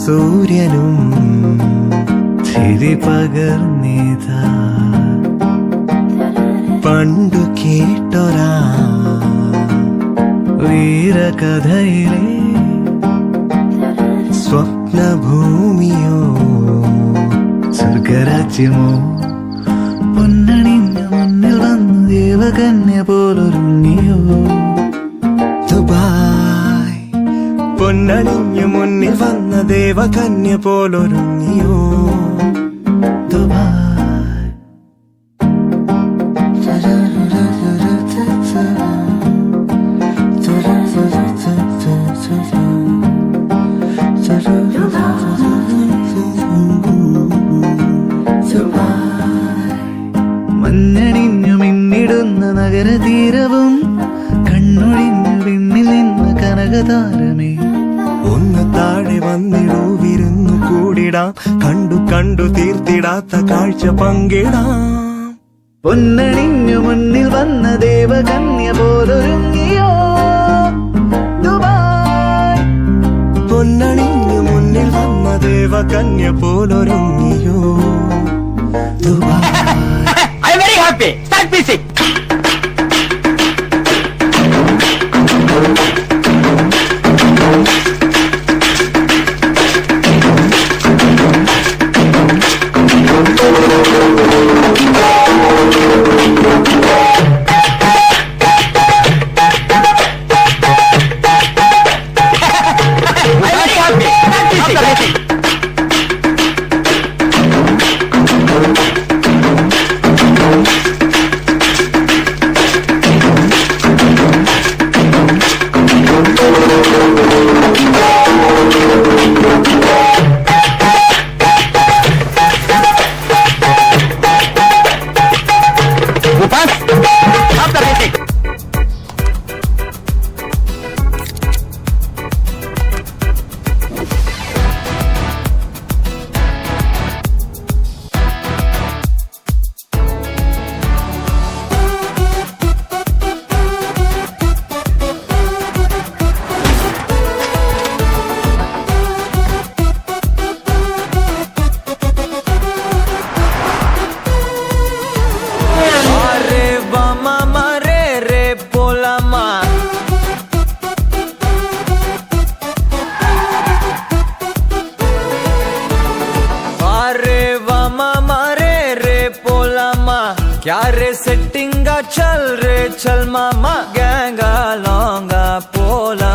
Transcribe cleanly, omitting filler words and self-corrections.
സൂര്യനും ചിരി പകർന്നിതാ പണ്ടു കേട്ടൊരാ വീരകഥയിലെ സ്വപ്നഭൂമിയോ സ്വർഗരാജ്യമോ പൊന്നണിഞ്ഞ മുന്നിൽ വന്ന് ദേവകന്യ പോലൊരുങ്ങിയോ ദുബായ് പൊന്നണിഞ്ഞ മുന്നിൽ വന്ന ദേവകന്യ പോലൊരുങ്ങിയോ ദുബായ് മഞ്ഞണിഞ്ഞു മിന്നിടുന്ന നഗരതീരവും കണ്ണൊഴിഞ്ഞു പിന്നിൽ നിന്ന് കനകതാരമേ ഒന്ന് താഴെ വന്നിടൂ വിരുന്നു കൂടിടാം കണ്ടു കണ്ടു തീർത്തിടാത്ത കാഴ്ച പങ്കിടാം പൊന്നണിഞ്ഞു മുന്നിൽ വന്ന ദേവകന്യ പോലൊരുങ്ങിയോ ദുബായ് പൊന്നണിഞ്ഞു മുന്നിൽ വന്ന ദേവകന്യ പോലൊരുങ്ങിയോ Dubai. I'm very happy. Start music. क्या रे सेटिंगा चल रे चल मामा गैंगा लौंगा पोला।